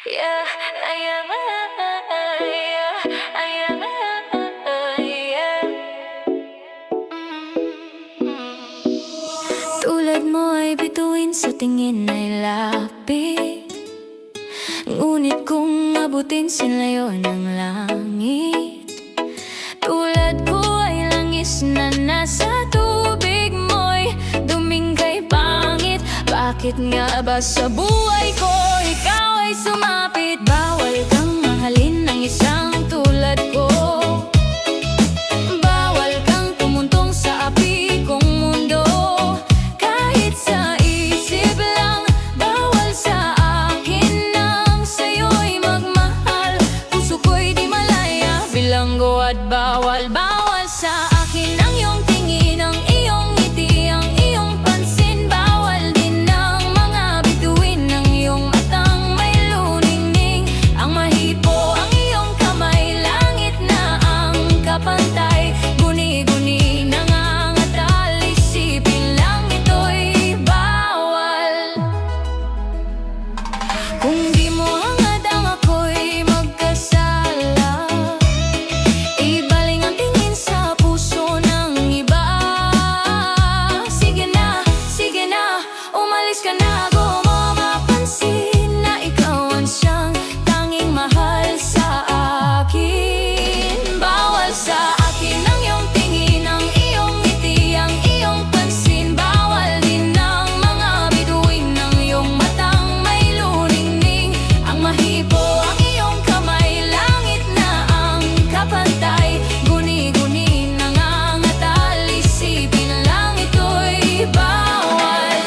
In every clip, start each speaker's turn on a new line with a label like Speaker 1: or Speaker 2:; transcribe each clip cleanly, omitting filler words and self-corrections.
Speaker 1: Yeah, I am, yeah, I am, yeah. Tulad mo ay bituin sa tingin ay lapit, ngunit kung abutin sinlayo ng langit. Tulad ko ay langis na nasa tubig mo'y duming kay pangit. Bakit nga ba sa buhay ko ikaw ay sumapit? Bawal kang mahalin ng isang tulad ko. Bawal kang tumuntong sa api kong mundo. Kahit sa isip lang, bawal sa akin nang sa'yo'y magmahal. Puso ko'y di malaya, bilanggo at bawal. Bawal sa akin ang iyong tingin, ang iyong ngiti, ang iyong pansin. Bawal din ang mga bituin ng iyong matang may luningning. Ang mahipo, ang iyong kamay, langit na ang kapantay. Guni-guni, nangangatal, isipin lang ito'y bawal. Kung di mo hangad ang ako'y magkasala, ibaling ang tingin sa puso ng iba. Sige na, umalis ka na. Huwag mo mapansin na ikaw ang siyang tanging mahal sa akin. Bawal sa akin ang iyong tingin, ang iyong ngiti, ang iyong pansin. Bawal din ang mga bituin ng iyong matang may luningning. Ang mahipo, ang iyong kamay, langit na ang kapantay. Guni-guni, nangangatal, isipin lang ito'y bawal.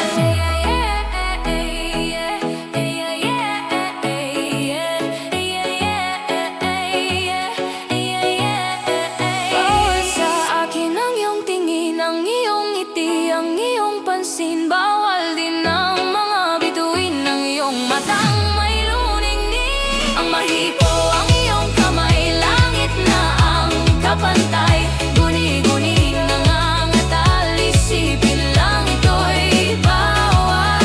Speaker 1: Bawal sa akin ang iyong tingin, ang iyong ngiti, ang iyong pansin. Bawal din ang mga bituin ng iyong matang may luningning. Ang mahipo, ang iyong kamay, langit na ang kapantay. Guni-guni, nangangatal, isipin lang ito'y bawal.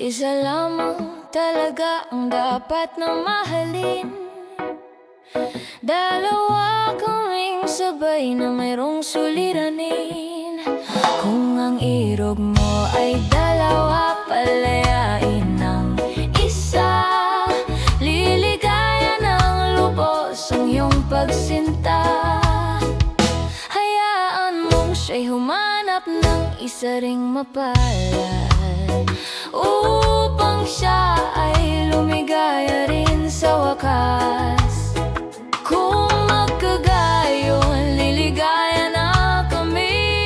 Speaker 1: Isa lamang talaga ang dapat na mahalin. Dalawa kaming sabay na mayroong suliranin. Kung ang irog mo ay dalawa, palayain ng isa. Liligaya ng lubos ang iyong pagsinta. Hayaan mong siya'y humanap ng isa ring mapalad, upang siya ay lumigaya rin sa wakas. Kung magkagayon, liligaya na kami.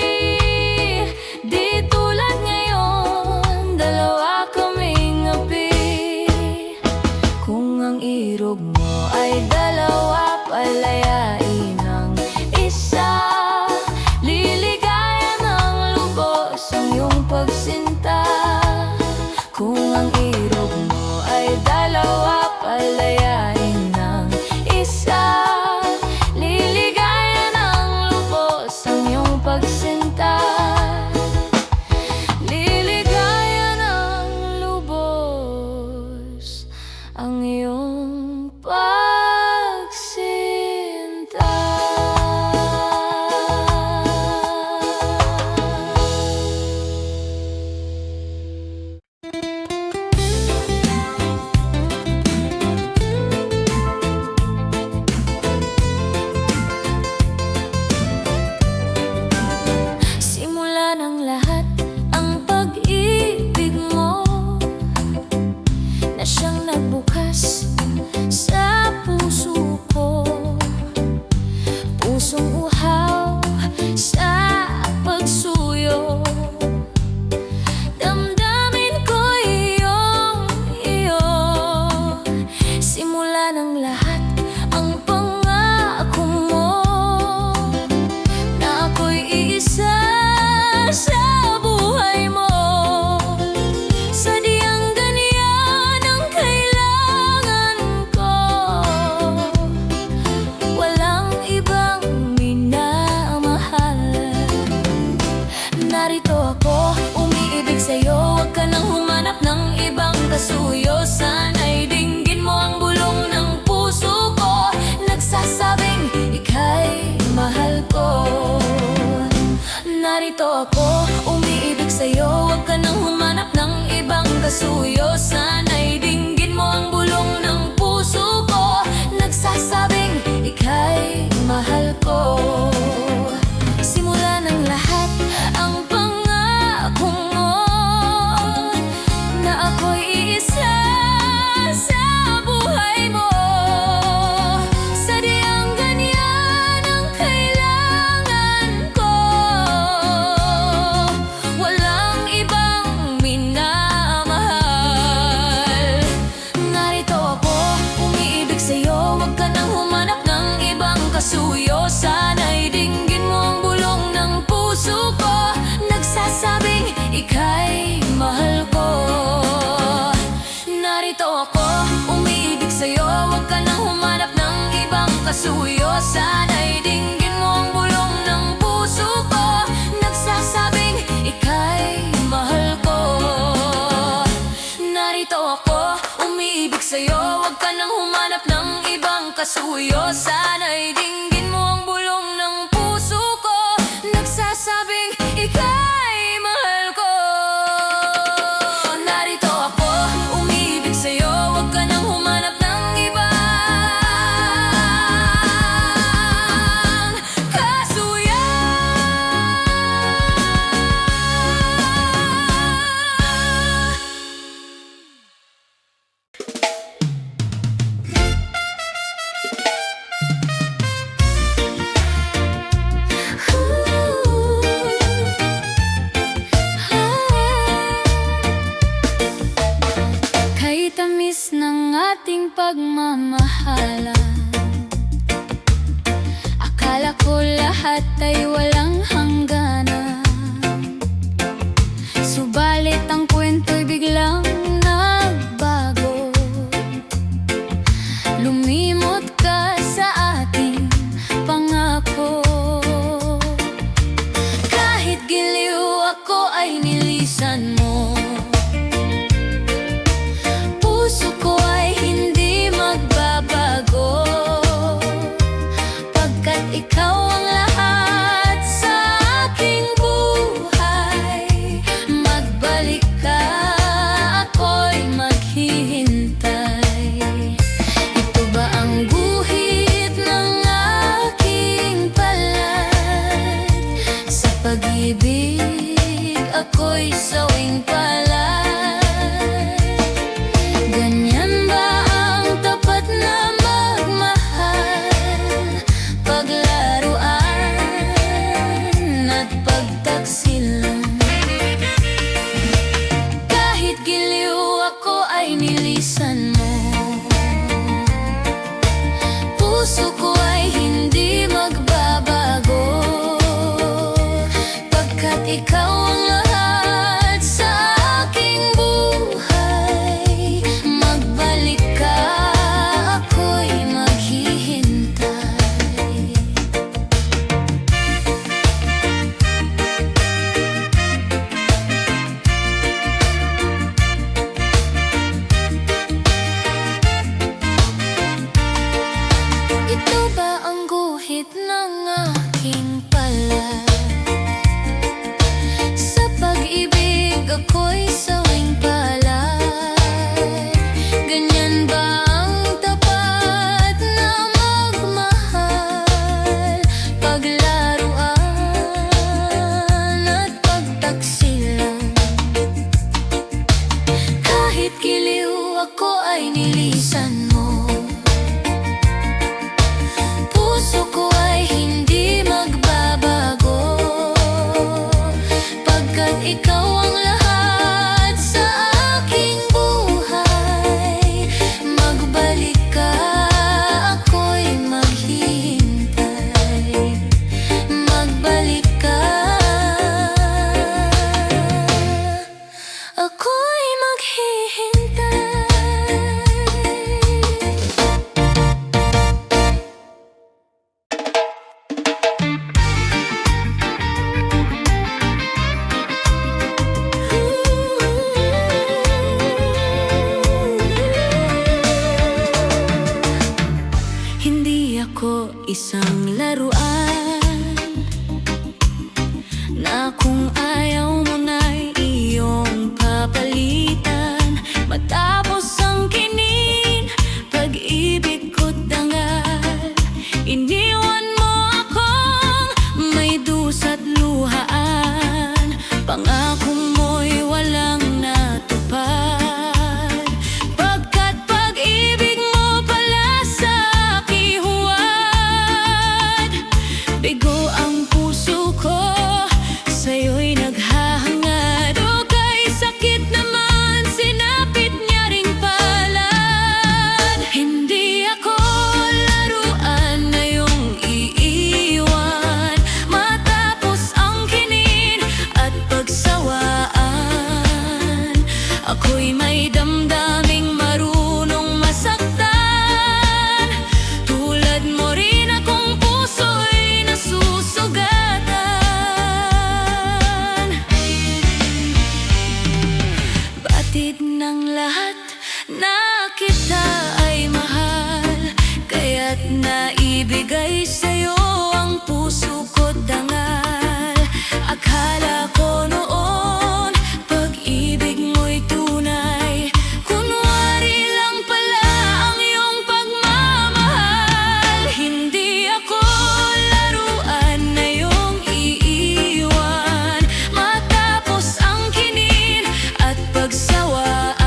Speaker 1: Di tulad ngayon, dalawa kaming api. Kung ang irog mo ay dalawa, palayain ng isa. Liligaya ng lubos ang iyong pagsinta. Kung ang irog mo ay dalawa, palayain ng kasuyo. Sana'y dinggin mo ang bulong ng puso ko, nagsasabing ika'y mahal ko. Narito ako, umiibig sa'yo, huwag ka nang humanap ng ibang kasuyo. Sana'y dinggin mo ang bulong ng puso ko, nagsasabing ika'y mahal ko. Simula ng lahat ang pangako mo na ako'y iisa sa buhay mo. Sadyang ganyan ang kailangan ko, walang ibang minamahal. Narito ako, umiibig sa'yo, huwag ka nang humanap ng ibang kasuyo. Sana'y dinggin mo ang bulong ng puso ko, nagsasabing ika'y mahal ko. Narito ako, umiibig sa'yo, huwag ka nang humanap ng ibang kasuyo. Sana'y dinggin mo ang bulong ng puso ko, nagsasabing ika'y mahal ko. Narito ako, umiibig sa'yo, huwag ka nang humanap ng ibang kasuyo. Sana'y dinggin mo ang bulong ng puso ko, nagsasabing ika'y mahal ko. Narito ako, umiibig sa'yo, huwag ka nang humanap ng ibang kasuyo. Kay tamis ng ating pagmamahalan, akala ko lahat ay walang hangganan. Subalit ang kwento'y biglang nagbago. Lumimot ka sa ating pangako. Kahit giliw ako ay nilisan mo, puso ko ay hindi magbabago. Pagkat ikaw ang lahat sa aking buhay, magbalik ka, ako'y maghihintay. Ito ba ang guhit ng aking palad? Sa pag-ibig ako'y sawing palad. Ganyan ba ang tapat na magmahal? Paglaruan at pagtaksilan. Kahit giliw ako ay nilisan mo, puso ko ay hindi magbabago. Pagkat ikaw ang lahat sa aking buhay, magbalik ka, ako'y maghihintay. Ito ba ang guhit ng aking palad? Pangakong ayaw mo na'y iyong papalitan. Matapos ang kinin, pag-ibig ko't dangal. Iniwan mo akong may dusa't luhaan. Pangako mo'y walang natupad. Pagkat pag-ibig mo pala sa kihuwad. Bigo ang puso ko, sa'yo'y naghahangad. O kay sakit naman, sinapit niya ring palad. Hindi ako laruan na iyong iiwan. Matapos ang kinin at pagsawaan, ako'y may damdaming marunong masaktan. Tulad mo rin akong puso'y nasusugatan. Batid ng lahat na kita ay mahal, kaya't naibigay sa'yo ang puso ko't dangal. Akala ko noon, pag-ibig mo'y tunay. Kunwari lang pala ang iyong pagmamahal. Hindi ako laruan na iyong iiwan. Matapos ang kinin at pagsawaan,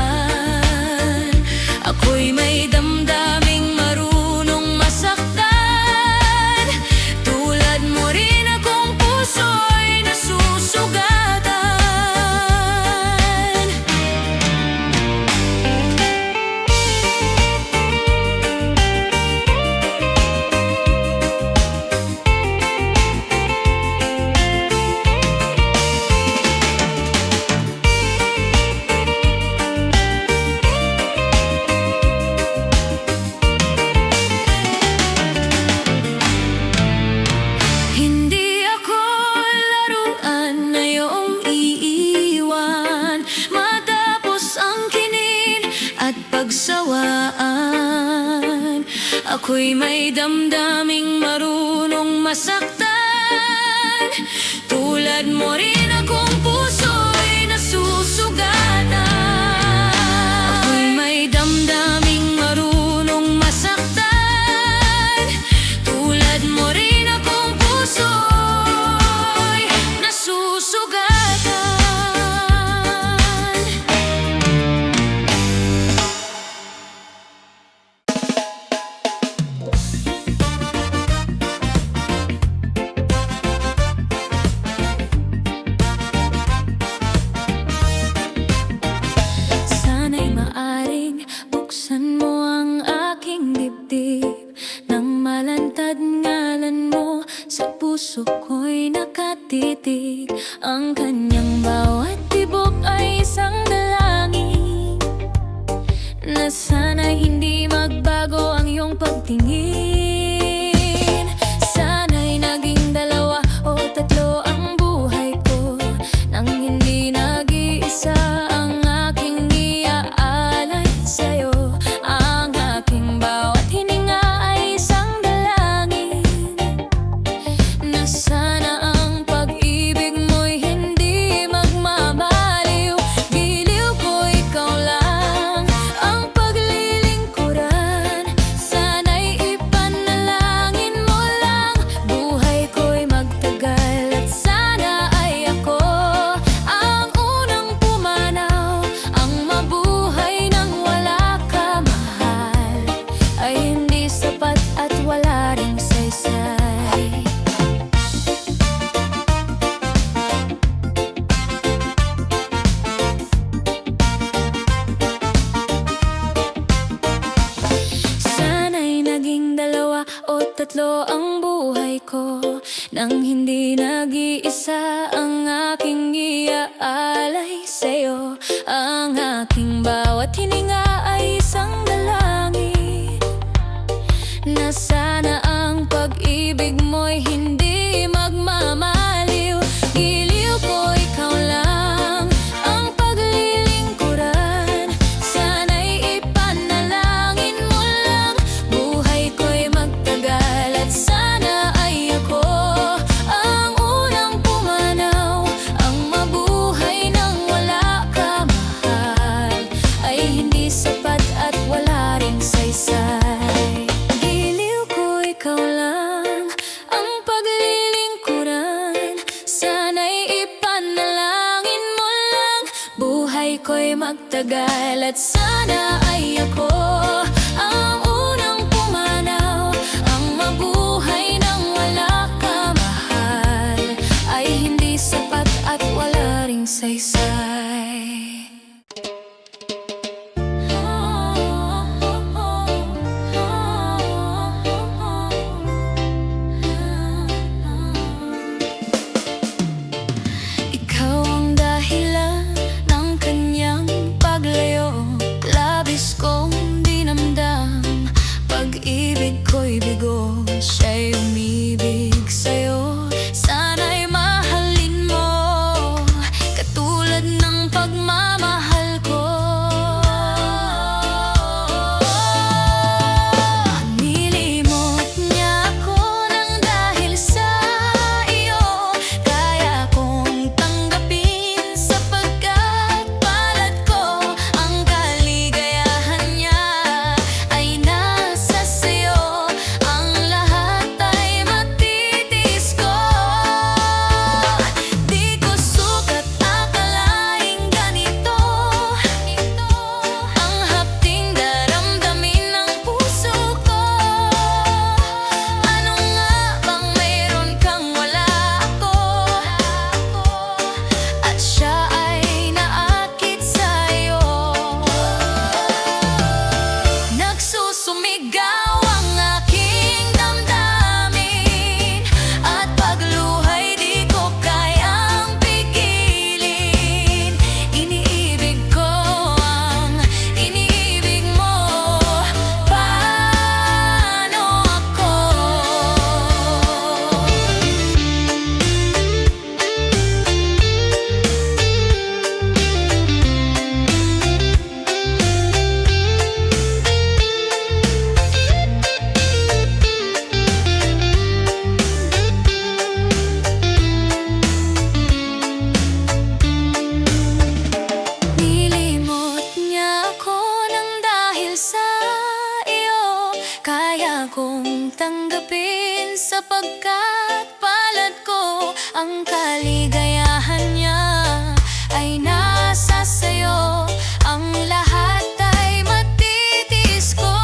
Speaker 1: ako'y may damdaming marunong masaktan. Tulad mo rin akong puso'y nasusugatan. Hindi ako laruan na iyong iiwan. Matapos ang kinin at pagsawaan, ako'y may damdaming marunong masaktan. Tulad mo rin akong puso'y nasusugatan. Ako'y may damdaming marunong masaktan. Tulad mo rin akong puso'y nasusugatan. Sana'y maaring buksan mo ang aking dibdib. Nang malantad ngalan mo, sa puso ko'y nakatitig. Ang kanyang bawat tibok ay isang dalangin, na sana'y hindi magbago ang iyong pagtingin. Sana'y naging dalawa o tatlo ang buhay ko, nang hindi nag-iisa ang aking iaalay sa'yo. Ang aking bawat hininga ay isang dalangin, na sana ang pag-ibig mo'y hindi magmamaliw. Giliw ko ikaw lang ang paglilingkuran. Sana'y ipanalangin mo lang, buhay ko'y magtagal. At sana ay ako ang unang pumanaw. Ang mabuhay nang wala ka, mahal, ay hindi sapat at wala ring saysay. Sana'y naging dalawa o tatlo ang buhay ko, nang hindi nag-iisa ang aking iaalay sa'yo. Ang aking bawat hininga ay isang dalangin, na sana ang pag-ibig mo'y hindi magmamaliw. Giliw ko ikaw lang ang paglilingkuran. Sana'y ipanalangin mo lang, buhay ko'y magtagal. At sana ay ako ang unang pumanaw. ako'y magtagal. At sana ay ako ang unang pumanaw. Ang mabuhay nang wala ka, mahal, ay hindi sapat at wala ring saysay. Ikaw ang dahilan ng kanyang paglayo. Labis kong dinamdam, pag-ibig ko'y bigo. Siya'y umibig sa'yo, sana'y mahalin mo katulad ng pagmamahal ko. Nilimot niya ako nang dahil sa iyo. Kaya kong tanggapin sapagkat palad ko. Ang kaligayahan niya ay nasa sayo. Ang lahat ay matitiis ko. Di ko sukat akalaing ganito ang hapting daramdamin ng puso ko. Ano nga bang mayroon kang wala ako? At siya ay naakit sa'yo. Nagsusumigaw ang aking damdamin, at pagluhay di ko kayang pigilin. Iniibig ko ang iniibig mo. Paano ako? Nilimot niya ako nang dahil sa iyo. Kaya kong tanggapin sapagkat palad ko. Ang kaligayahan niya ay nasa sayo. Ang lahat ay matitiis ko.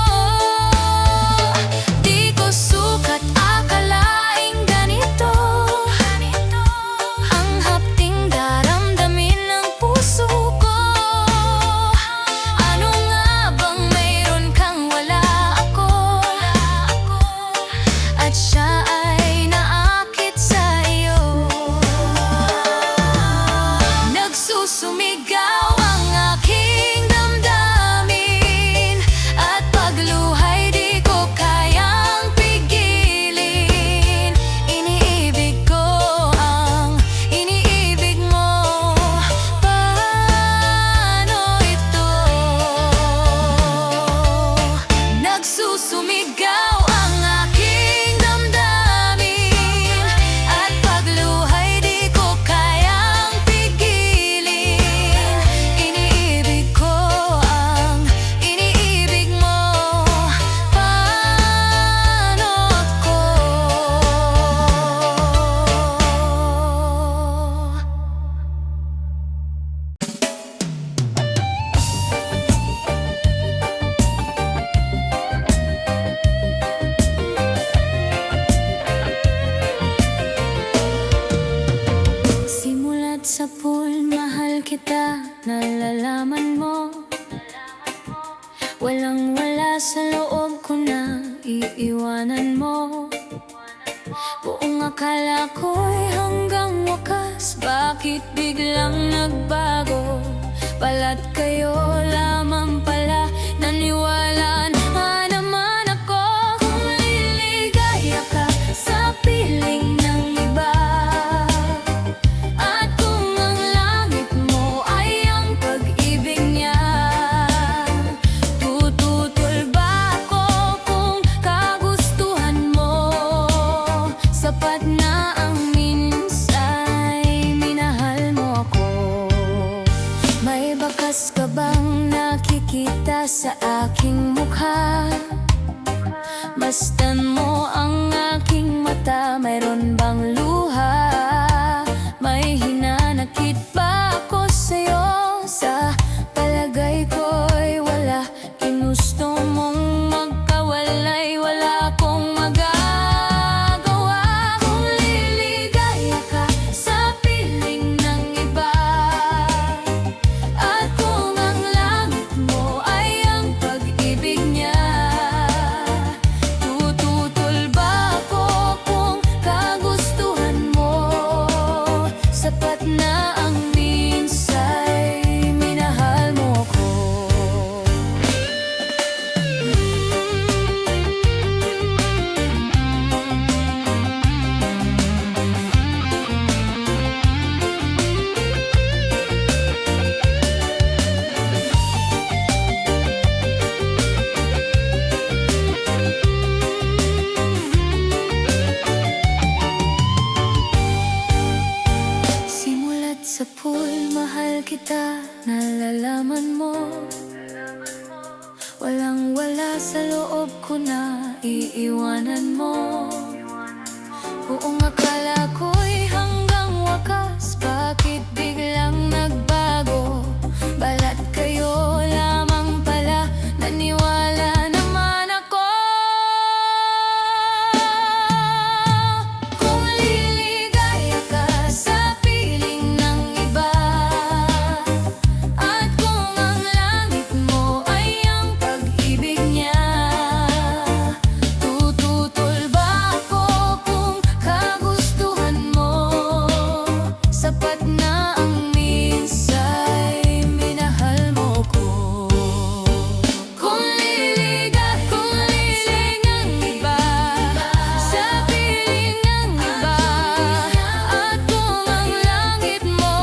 Speaker 1: Di ko sukat akalaing ganito ang hapting daramdamin ng puso ko. Ano nga bang mayroon kang wala ako? At siya ay naakit sa iyo. Nagsusumigaw ang aking damdamin, at pagluhay di ko kayang pigilin. Iniibig ko ang iniibig mo. Paano ito? Nagsusumigaw ang aking damdamin, at pagluhay di ko kayang pigilin. Iniibig ko ang iniibig mo. Paano ako? Simula't sa pool, mahal kita, nalalaman mo. Walang wala sa loob ko na iiwanan mo. Buong akala ko'y hanggang wakas, bakit biglang nagbago? Pala't kayo lamang pala, naniwala na naman ako. Kung liligaya ka sa piling ng iba, at kung ang langit mo ay ang pag-ibig niya, tututol ba ako kung kagustuhan mo? Sapat na ang minsa'y minahal mo ako. May bakas ka bang sa pool, mahal kita, nalalaman mo. Walang wala sa loob ko na iiwanan mo. Buong akala ko'y hanggang wakas, bakit biglang nagbago? Balat kayo lamang pala, naniwala naman ako. Kung liligaya ka sa piling ng iba, at kung ang langit mo ay ang pag-ibig niya, tututol ba ako kung kagustuhan mo? Sapat na ang minsa'y minahal mo ko. Kung lilig ang iba sa piling ng iba, at kung ang langit mo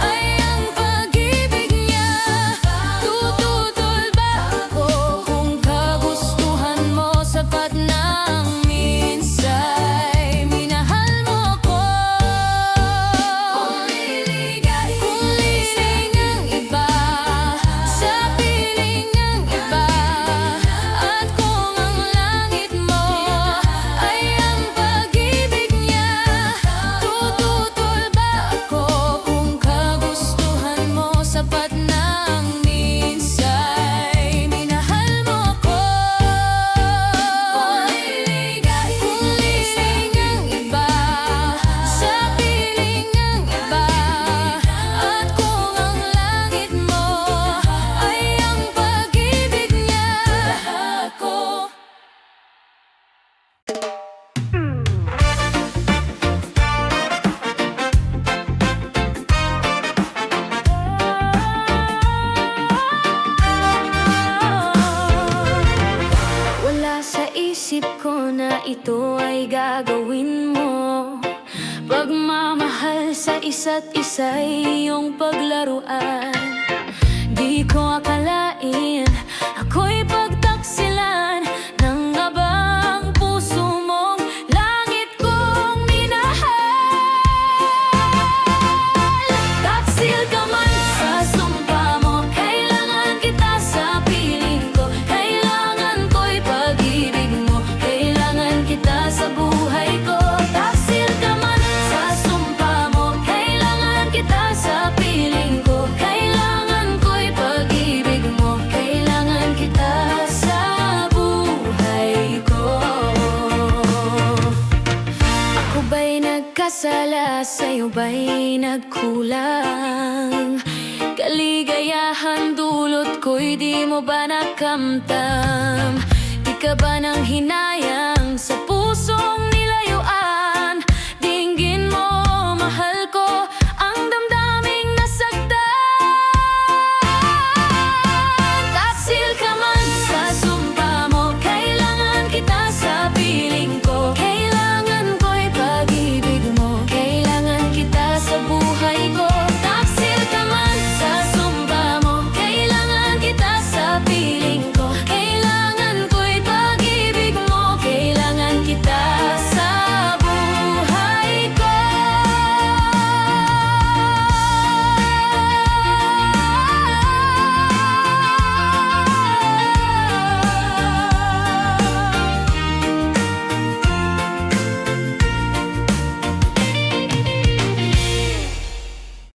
Speaker 1: ay ang pag-ibig niya, tututol ba ako kung kagustuhan mo? Sapat na ang minsa'y minahal mo ko. Kung lilig ang iba sa piling ng iba, at kung ang langit mo ay ang pag-ibig niya, tututol ba ako kung kagustuhan mo? Sapat na ang minsa'y minahal mo ko. Kung lilig ang iba sa piling ng iba, at kung ang langit mo ay ang pag-ibig niya, ako. Wala sa isip ko na ito ay gagawin mo. Pagmamahal sa isa't isa'y iyong paglaruan. Di ko akalain ako'y pagtaksilan ng abang puso mong langit kong minahal. Taksil ka man sa sumpa mo, kailangan kita sa piling ko. Kailangan ko'y pag-ibig mo, kailangan kita sa buhay ko. Taksil ka man sa sumpa mo, kailangan kita sa piling ko. Kailangan ko'y pag-ibig mo, kailangan kita sa buhay ko. Ako ba'y nagkasala, sa'yo ba'y nagkulang? Kaligayahan dulot ko'y di mo ba nakamtam? Di ka ba nang hinayang